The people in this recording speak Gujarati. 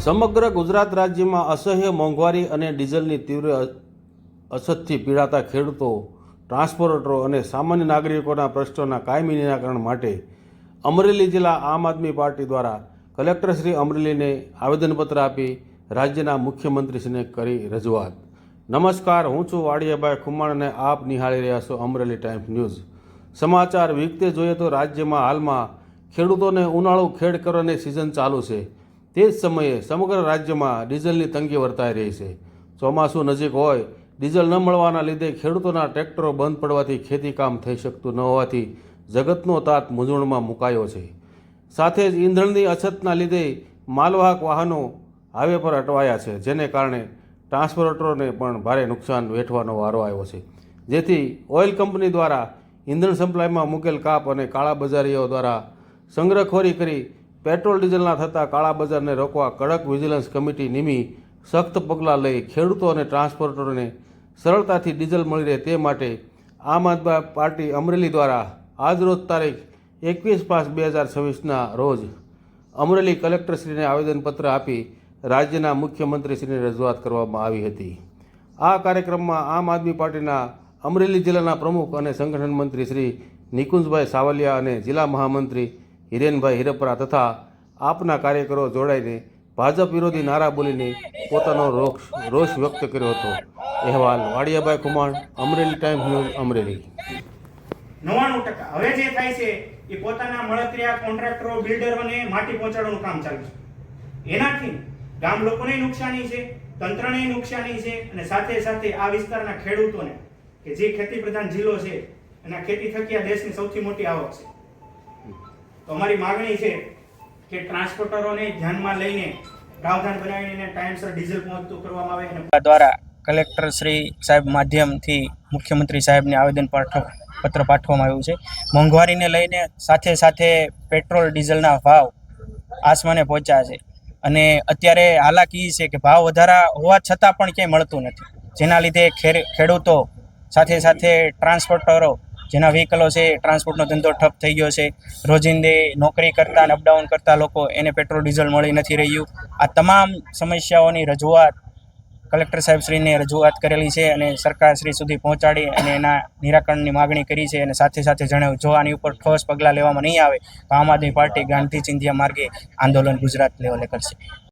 સમગ્ર ગુજરાત રાજ્યમાં અસહ્ય મોંઘવારી અને ડીઝલની તીવ્ર અછતથી પીડાતા ખેડૂતો, ટ્રાન્સપોર્ટરો અને સામાન્ય નાગરિકોના પ્રશ્નોના કાયમી નિરાકરણ માટે અમરેલી જિલ્લા આમ આદમી પાર્ટી દ્વારા કલેક્ટર શ્રી અમરેલીને આવેદનપત્ર આપી રાજ્યના મુખ્યમંત્રીશ્રીને કરી રજૂઆત. નમસ્કાર, હું છું વાડિયાભાઈ ખુમાણ અને આપ નિહાળી રહ્યા છો અમરેલી ટાઈમ્સ ન્યૂઝ. સમાચાર વિગતે જોઈએ તો રાજ્યમાં હાલમાં ખેડૂતોને ઉનાળુ ખેડ કરવાની સિઝન ચાલુ છે. તે જ સમયે સમગ્ર રાજ્યમાં ડીઝલની તંગી વર્તાઈ રહી છે. ચોમાસું નજીક હોય, ડીઝલ ન મળવાના લીધે ખેડૂતોના ટ્રેક્ટરો બંધ પડવાથી ખેતીકામ થઈ શકતું ન હોવાથી જગતનો તાત મૂંઝવણમાં મુકાયો છે. સાથે જ ઈંધણની અછતના લીધે માલવાહક વાહનો હાઈવે પર અટવાયા છે, જેને કારણે ટ્રાન્સપોર્ટરોને પણ ભારે નુકસાન વેઠવાનો વારો આવ્યો છે. જેથી ઓઇલ કંપની દ્વારા ઈંધણ સપ્લાયમાં મૂકેલ કાપ અને કાળાબજારીઓ દ્વારા સંગ્રહખોરી કરી પેટ્રોલ ડીઝલના થતા કાળાબજારને રોકવા કડક વિજિલન્સ કમિટી નીમી સખ્ત પગલાં લઈ ખેડૂતો અને ટ્રાન્સપોર્ટરોને સરળતાથી ડીઝલ મળી રહે તે માટે આમ આદમી પાર્ટી અમરેલી દ્વારા આજરોજ તારીખ 21/5/2026ના રોજ અમરેલી કલેક્ટરશ્રીને આવેદનપત્ર આપી રાજ્યના મુખ્યમંત્રીશ્રીને રજૂઆત કરવામાં આવી હતી. આ કાર્યક્રમમાં આમ આદમી પાર્ટીના અમરેલી જિલ્લાના પ્રમુખ અને સંગઠન મંત્રી શ્રી નિકુંજભાઈ સાવલિયા અને જિલ્લા મહામંત્રી હિરેનભાઈ હિરપરા તથા આપના કાર્યકરો જોડાઈને ભાજપ વિરોધી નારા બોલીને પોતાનો રોષ વ્યક્ત કર્યો હતો. અહેવાલ વાડિયાભાઈ ખુમાણ, અમરેલી ટાઈમ્સ ન્યૂઝ, અમરેલી. 99% હવે જે થાય છે એ પોતાના મળતિયા કોન્ટ્રાક્ટરો, બિલ્ડરોને માટી પહોંચાડવાનું કામ ચાલુ છે. એનાથી ગામ લોકોને નુકસાની છે, તંત્રને નુકસાની છે અને સાથે સાથે આ વિસ્તારના ખેડૂતોને કે જે ખેતી પ્રધાન જિલ્લો છે અને ખેતી થકી આ દેશની સૌથી મોટી આવક છે. તો અમારી માંગણી છે કે ટ્રાન્સપોર્ટરોને ધ્યાનમાં લઈને પ્રાવધાન બનાવીને ટાઈમસર ડીઝલ પહોંચતું કરવામાં આવે અને દ્વારા કલેક્ટર શ્રી સાહેબ માધ્યમથી મુખ્યમંત્રી સાહેબને પત્ર પાઠવવામાં આવ્યું છે. મોંઘવારીને લઈને સાથે સાથે પેટ્રોલ ડીઝલના ભાવ આસમાને પહોંચ્યા છે અને અત્યારે હાલાકી છે કે ભાવ વધારા હોવા છતાં પણ ક્યાંય મળતું નથી, જેના લીધે ખેડૂતો સાથે સાથે ટ્રાન્સપોર્ટરો જેના વ્હીકલો છે, ટ્રાન્સપોર્ટનો ધંધો ઠપ થઈ ગયો છે. રોજિંદે નોકરી કરતા અને અપડાઉન કરતા લોકો એને પેટ્રોલ ડીઝલ મળી નથી રહ્યું. આ તમામ સમસ્યાઓની રજૂઆત કલેક્ટર સાહેબશ્રીને રજૂઆત કરેલી છે અને સરકારશ્રી સુધી પહોંચાડી અને એના નિરાકરણની માગણી કરી છે. અને સાથે સાથે જણાવ્યું, જો આની ઉપર ઠોસ પગલાં લેવામાં નહીં આવે તો આમ આદમી પાર્ટી ગાંધી ચિંધ્યા માર્ગે આંદોલન ગુજરાત લેવલે કરશે.